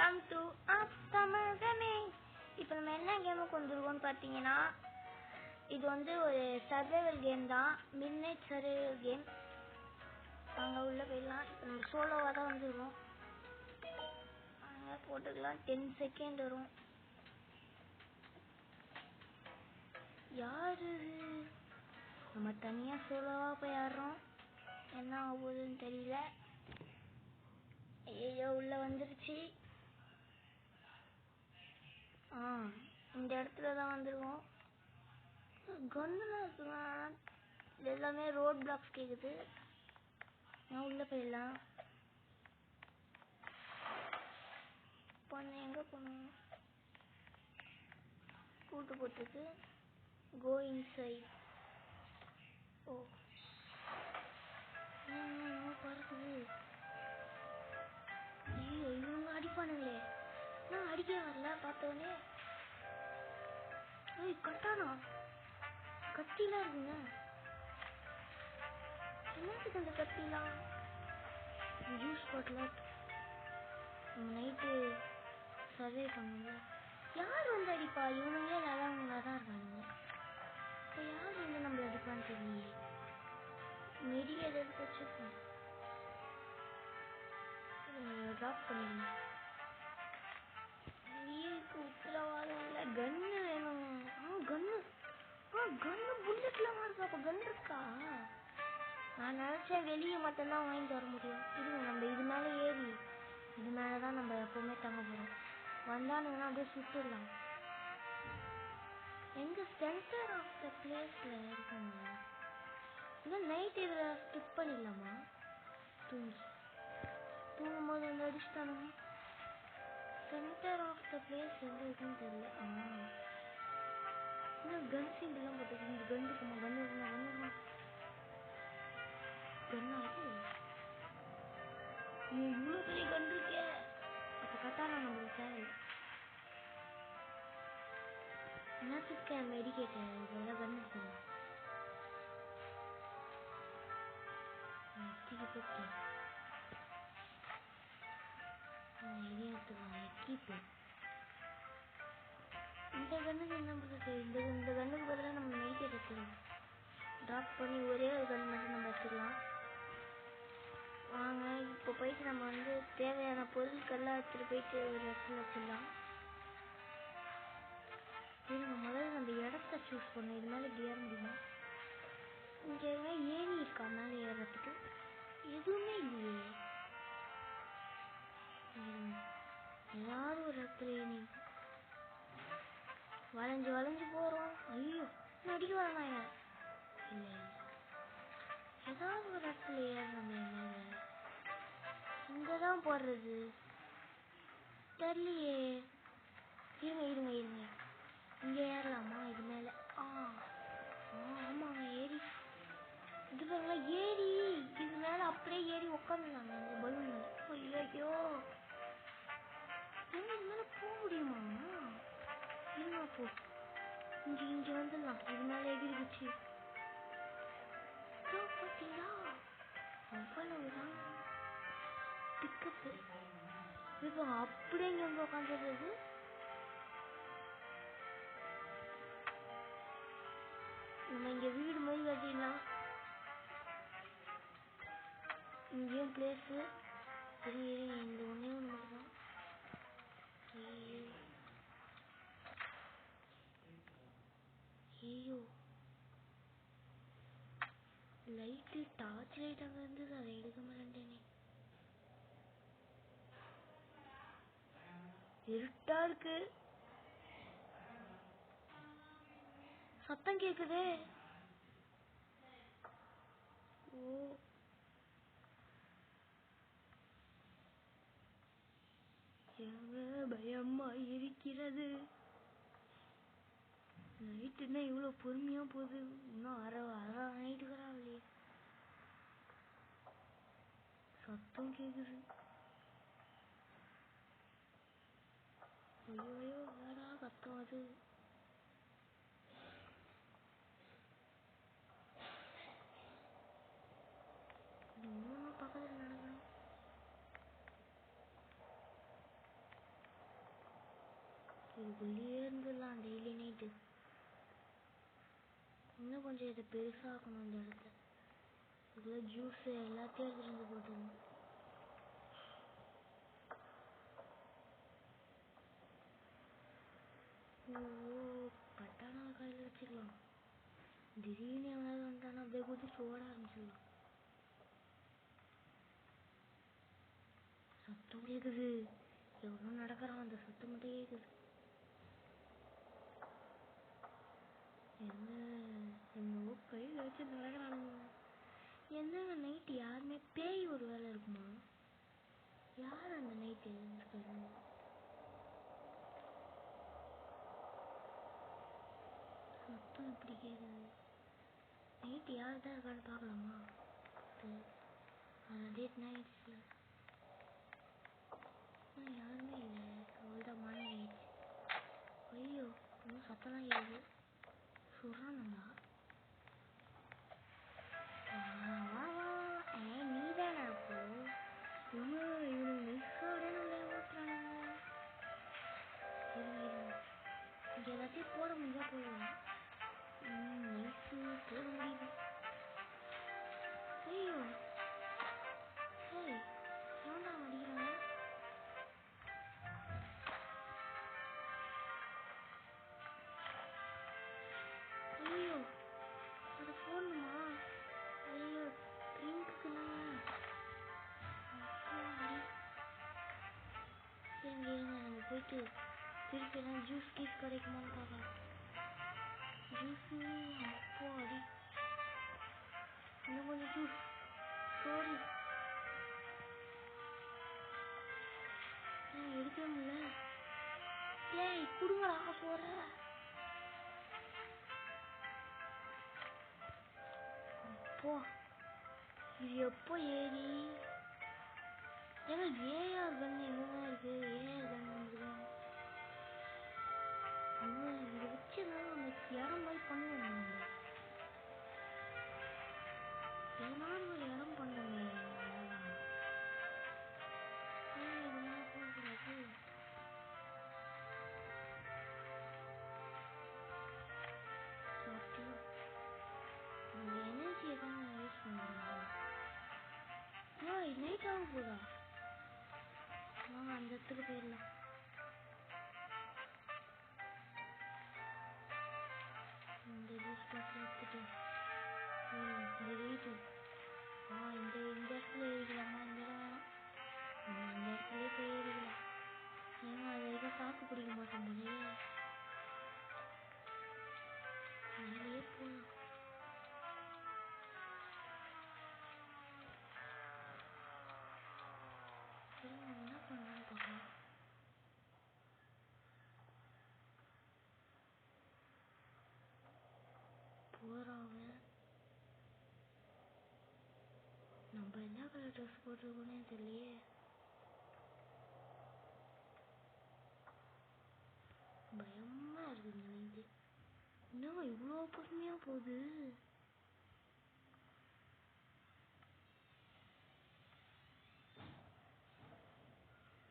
Welcome to Tamil gaming. இப்போ நம்ம என்ன கேமுக்கு வந்துருக்கோம்னு பார்த்தீங்கன்னா, இது வந்து ஒரு சர்வைவல் கேம் தான், மிட் நைட் சர்வைவல் கேம். அங்கே உள்ள போயிடலாம். இப்போ நம்ம சோலோவாக தான் வந்துருக்கோம். அங்கே போட்டுக்கலாம். 10 செகண்ட் வரும். யாரு நம்ம தனியாக சோலோவாக போய் ஆடுறோம். என்ன ஆகுதுன்னு தெரியல. ஐயோ உள்ள வந்துருச்சு. இந்த இடத்துல தான் வந்துருவோம். கன்னுலாம் இருக்குங்க. இது எல்லாமே ரோட் பிளாக்ஸ் கேக்குது. நான் உள்ள போயிடலாம். எங்க போனோம்? கூட்டு போட்டுருக்கு. Go inside. ஓ பறக்குது. ஐயோ இவங்க அடிப்பானுங்களே. நான் அடிக்க வரல. பார்த்தோன்னே கட்டானா கத்திலாம் இருக்குங்க. என்னத்துக்கு அந்த கத்திலாம்? ஜூஸ் பாட்டில் நைட்டு சர்வே பண்ணுங்க. யார் வந்து அடிப்பா? இவனுங்களே நல்லவங்களா தான் இருக்காங்க. இப்போ யார் வந்து நம்மள அடிப்பான்னு தெரியலையே. மெடிக்க எதாவது வச்சுருக்கோம். ட்ராப் பண்ணிடுங்க. வீருக்கு உத்தரவாதம் இல்லை. கன்னு வேணும். கன்னு புல்லட்லாம் இருக்கா? அப்போ கன் இருக்கா? நான் நினச்சேன் வெளியே மட்டும்தான் வாங்கிட்டு வர முடியும். இருங்க, நம்ம இது மேலே ஏறி இது மேலே தான் நம்ம எப்போவுமே தங்க போகிறோம். வந்தானுங்கன்னா அப்படியே சுட்டுடலாம். எங்கள் சென்டர் ஆஃப் த பிளேஸில் இருக்காங்க. இல்லை நைட் இதில் ஸ்கிப் பண்ணிடலாமா? தூங்கும்போது வந்து அடிச்சுட்டானுங்க. சென்டர் ஆஃப் த பிளேஸ் எங்கே இருக்குன்னு தெரியல. இன்னும் கன் சிம்பிள்லாம் போட்டுருக்கு. இந்த கன் இருக்குமா? கன் இருக்குமா? கன்னாது இவ்வளோ பெரிய கன் இருக்கே. அப்போ கட்டானா நம்மளுக்கு தேவை. என்னத்துக்கு மெடிக்கேட்டர் இதெல்லாம் கன் இருக்குது. போட்டு இதையும் எடுத்துக்கலாம். கீப்பு இந்த கண்ணுக்கு என்ன பண்ணுறது? இந்த கண்ணுக்கு பதிலாக நம்ம மெடிக்கேட் எடுத்துக்கலாம். ட்ராப் பண்ணி ஒரே ஒரு கன் மட்டும் நம்ம எடுத்துக்கலாம். வாங்க இப்போ போயிட்டு நம்ம வந்து தேவையான பொருட்கள்லாம் எடுத்துகிட்டு போயிட்டு ஒரு இடத்துல வச்சிடலாம். நம்ம முதல்ல நம்ம இடத்த சூஸ் பண்ணோம். இது மேலே இப்படி ஏற முடியுமா? இங்கே ஏணி இருக்கா மேலே ஏறத்துக்கு? எதுவுமே இல்லையே. ஏதாவது ஒரு இடத்துல ஏணி வளைஞ்சு போகிறோம். ஐயோ அடிக்க வரலாம். இல்லை ஏதாவது ஒரு இடத்துல ஏறணும். மேலே இங்கே தான் போடுறது தெரியலையே. இருங்க இங்கே ஏறலாமா? இது மேலே ஆமாங்க ஏறி இது பாருங்களா. ஏறி இது மேலே அப்படியே ஏறி உட்காந்துருந்தாங்க அந்த பலூன் மேலே. ஐயோ இது மேலே போக முடியுமா? இருங்க போ. இங்கே வந்துடலாம். இது மேலே எகிரிச்சு பார்த்தீங்களா? அவ்வளவுதான் பிக்கப்பு. இப்போ அப்படியே இங்கே வந்து உட்காந்துடுறது. நம்ம இங்கே வீடு மாதிரி கட்டிடலாம். இங்கேயும் பிளேஸு. சரி இந்த ஒன்றே ஒன்று மட்டும் தான். ஐயோ லைட்டு டார்ச் லைட் அங்கே இருந்தது. அதை எடுக்க மாட்டேனே. இருட்டா இருக்கு. சத்தம் கேக்குதே. பயமா இருக்கிறது. நைட்டுன்னா இவ்வளோ பொறுமையா போகுது. இன்னும் அரை நைட்டுக்கிறாங்களே. சத்தம் கேக்குது. ஐயோ வேறா சத்தம் அது. இன்னும் பக்கத்தில் நடக்கணும். இதுக்குள்ளேயே இருந்துடலாம் டெய்லி நைட்டு. இன்னும் கொஞ்சம் இதை பெருசாக்கணும் இந்த இடத்த. இதுக்குள்ள ஜூஸ் எல்லாத்தையும் எடுத்துட்டு வந்து போட்டுருணும். ஓ பட்டானா கையில் வச்சுக்கலாம். திடீர்னு எவனாவது வந்துட்டானா அப்படியே குதிச்சு ஓட ஆரம்பிச்சிடலாம். சத்தம் கேக்குது, எவ்வளோ நடக்கிறான், அந்த சத்தம் மட்டும் கேக்குது. என்னவோ கையில் வச்சு நடக்கிறானுங்க. என்னங்க நைட்டு யாருமே பேய் ஒரு வேலை இருக்குமா? யார் அந்த நைட்டு எழுந்திருக்காரு? சத்தம் இப்படி கேக்குது. நைட்டு யார் தான் இருக்கான்னு பார்க்கலாமா? டேட் நைட்ஸ்ல யாருமே இல்லை. அவ்வளோதான் மணி ஆயிடுச்சு. ஐயோ இன்னும் சத்தம்லாம் கேக்குது. சொல்றானுங்களா? நீதானா? அப்போ இவனுக்கு நைஸோட நம்மள ஓட்டுறானுங்க. இங்க எல்லாத்தையும் போட முடிஞ்சா போடலாம். நைஸு போட முடியுது. ஐயோ ஏய் ஏன்டா அடிக்கிறாங்க? ஐயோ அதை போடணுமா? ஐயோ ட்ரிங்க்குண்ணா. இருங்க நம்ம போயிட்டு திருப்பி எல்லாம் ஜூஸ் கீஸ் கிடைக்குமான்னு பார்க்கலாம். ஜூஸு அப்போ அடி இன்னும் கொஞ்சம் ஜூஸ். சாரி எடுக்கவே முடியல. ஏய் குடுங்கடா போற. அப்போ இது எப்போ ஏறி ஏங்க ஏஆர் கன் எங்கதான் இருக்கு? ஏஆர் கன் இதை வச்சு அந்த இடம் மாதிரி பண்ணுவோம். எதனால ஒரு இடம் பண்ணுங்க. எனர்ஜியை தான் யூஸ் பண்ணுறேன். நைட் ஆக போதா? அந்த இடத்துக்கு போயிடலாம். இந்த ஜூஸ் பாட்டில் எடுத்துட்டு இந்த வீட்டு இந்த இடத்துல ஏறிக்கலாமா? இந்த இடம் வேணாம், இந்த இடத்துலயே போய் ஏறிக்கலாம். ஏன்னா அது வரைக்கும் தாக்கு பிடிக்க மாட்டோம் போதே. மேலேயே போகலாம். என்ன பண்ணலான்னு பார்க்கலாம். போறாங்க. நம்ம என்ன கலர் ட்ரெஸ் போட்டிருக்கோன்னே தெரியலையே. பயமா இருக்கு இந்த நைட்டு. இன்னும் இவ்வளோ பொறுமையா போகுது.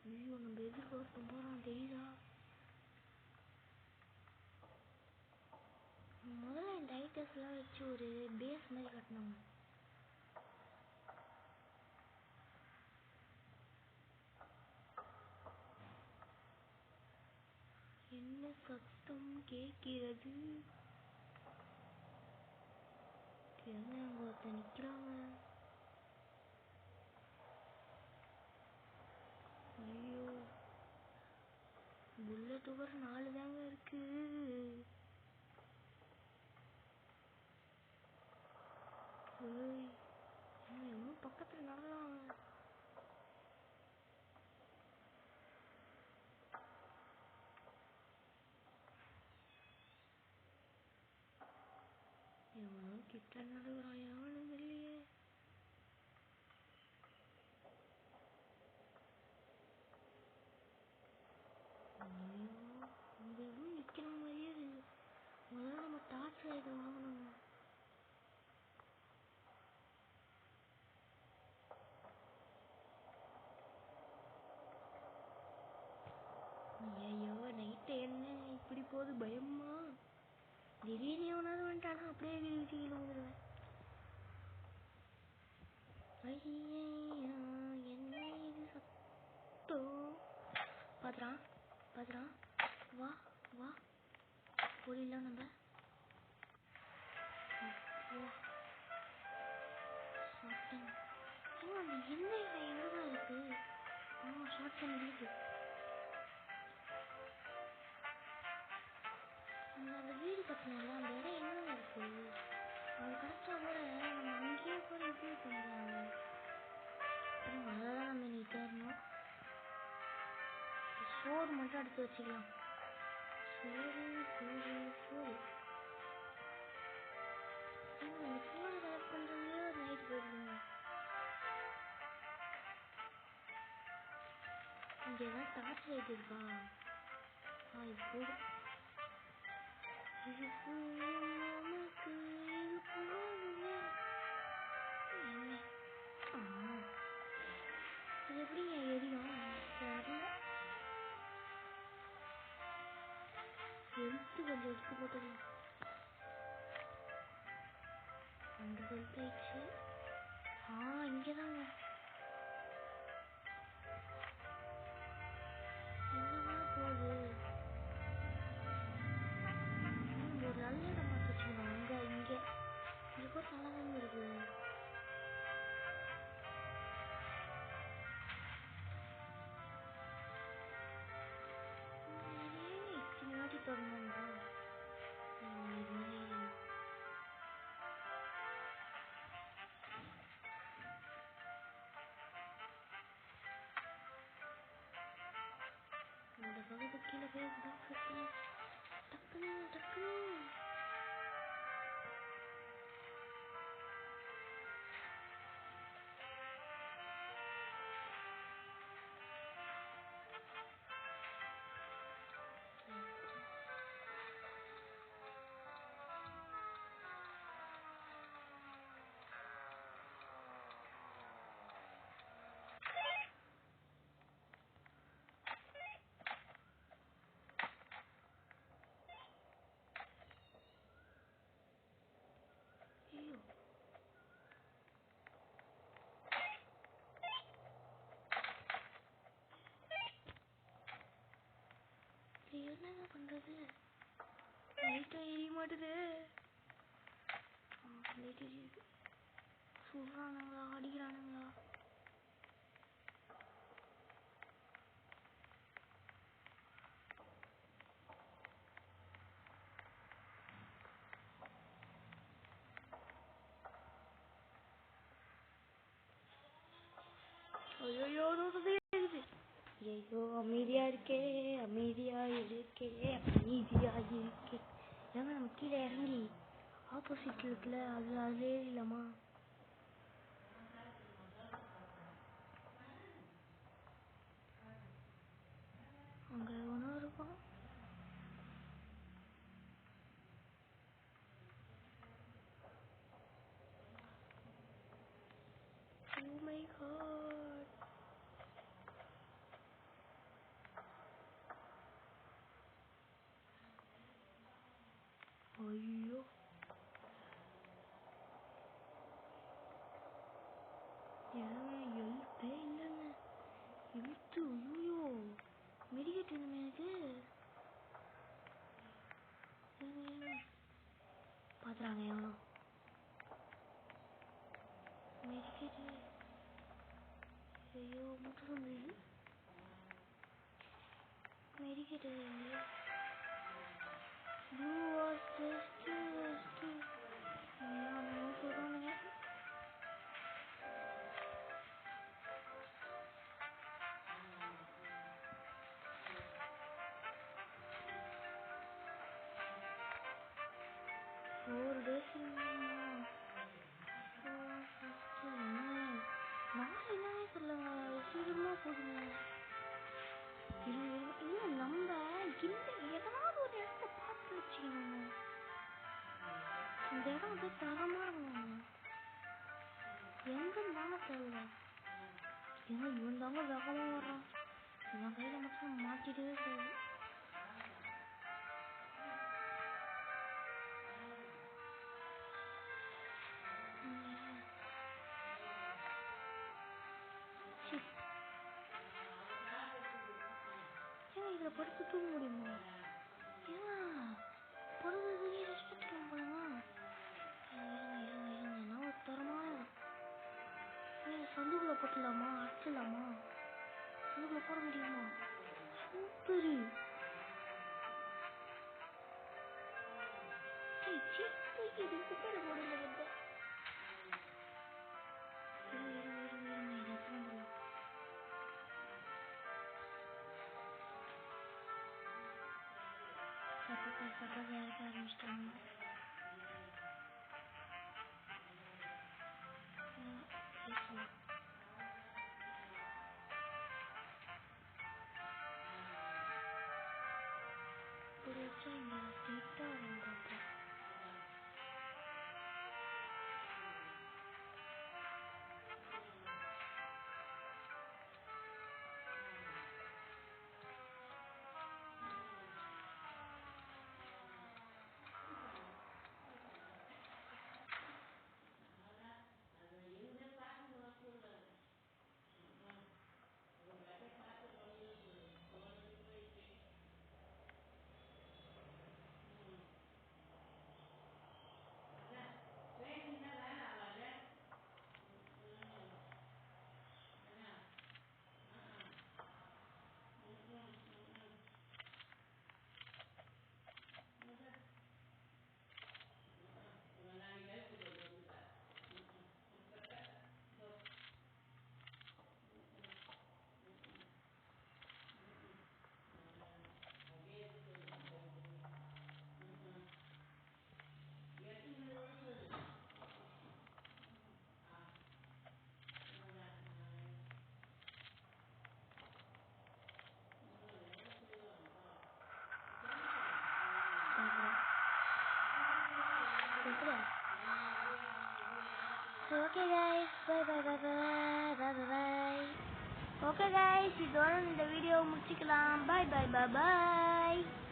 ஐயோ நம்ம எதிர்பார்க்க போறோம் தெரியுதா? முதல்ல இந்த ஐட்டம்ஸ்லாம் வச்சு ஒரு பேஸ் மாதிரி கட்டணும். என்ன சத்தம் கேட்கிறது? என்ன அங்க ஒருத்தர் நிக்கிறாங்க. ஐயோ புல்லட் ஓவர் 4 தாங்க இருக்கு. எவ்வளோ பக்கத்துல நடந்தாங்க. எவ்வளோ கிட்ட நடக்கிறான் யாரும் இல்லையே. ஐயோ இங்க எவ்வளோ நிக்கிற மாதிரியே இருக்கு. முதல்ல நம்ம டார்ச் லைட் வாங்கணும். ஐயோ நைட்டு என்ன போது பயமா. திடீர்னு எவனாவது வந்துட்டானா அப்படியே கீழே வந்துடுவேன். என்ன இது சத்தம்? பாத்துறான் பாத்துறான். வா வா போலிடலாம் நம்ம. அந்த எண்ணெய் எங்கதான் இருக்கு? ஷார்ட் கன் இருக்கு. அந்த வீடு கட்டினால அந்த இடம் எங்கதான் இருக்கு? அது கரெக்டா கூட நம்ம அங்கேயே கூட இது பண்ணலாம். அதான் நம்ம நீ தேடணும். சோறு மட்டும் எடுத்து வச்சுக்கலாம். சோறு சோறு சோறு. அந்த சோறு கலெக்ட் பண்றதுலயே ஒரு நைட் போயிடுங்க. இங்க ஏதாவது டார்ச் லைட் இருக்கா? இது போதும். இது நமக்கு இது போதுமே. இது எப்படி எரியும்? எடுத்து கொஞ்சம் எடுத்து போட்டுக்கலாம். அந்த ஹெல்த் ஆயிடுச்சு. இங்கதாங்க. என்னதான் போகுது? ஒரு நல்ல இடம் பார்த்து வச்சுக்கணும். இங்க கூட நல்லாதான் இருக்கு. இத்தனை வாட்டி தொடங்கணும்டா. இந்த பகுதி கீழே போய் பாக்ஸ் எடுத்து டக்குனு டக்குனு. என்னங்க பண்றது? லைட்டும் எரிய மாட்டுது. லைட் எரியுது. சொல்றானுங்களா அடிக்கிறானுங்களா? ஐயோ அமைதியா இருக்கே அமைதியா இருக்கே அமைதியா இருக்கே. ஏங்க நம்ம கீழே இறங்கி ஆப்போசிட்ல இருக்குல்ல அது ஏறிடலாமா? அங்க எவனோ இருக்கும். Oh my god. ஐயோ எழுத்தே இல்லைங்க. எழுத்து ஐயோ மெடிக்கெட் வேணுமே எனக்கு. பாத்துறாங்க எவனோ மெடிக்கெட். ஐயோ முட்டு வந்து மெடிக்கெட் யூ ஆர் ஜஸ்ட் சொல்றானுங்க. ஒரு டேஸ் நாள் என்னவே தெரியலங்க. சீக்கிரமா போதுங்க. நம்ம எதனாவது ஒரு இடத்த பார்த்து வச்சுக்கணுங்க. இந்த இடம் அப்படியே தரமா இருக்கணும். எங்க இருந்தாங்க தெரியல. ஏன்னா இவன் தாங்க வேகமா வர்றான். இவன் கையில மட்டும் மாட்டிட்டே போகுது. இதுல படுத்து தூங்க முடியுமா? ஏன் படுத்து ரெஸ்ட் எடுத்துக்கலாம் போலமா? இருங்க ஒரு தரமான சந்துக்குள்ள போட்டுலாமா? அடிச்சிடலாமா? சந்துக்குள்ள போட முடியுமா? சூப்பரு. ஆரம்பிச்சிட்டாங்க. ஒரு வச்சா இங்க ஸ்ட்ரெயிட்டா வரும் பார்த்தா. Okay guys, bye. Okay guys, இதோட இந்த வீடியோ முடிச்சுக்கலாம். Bye.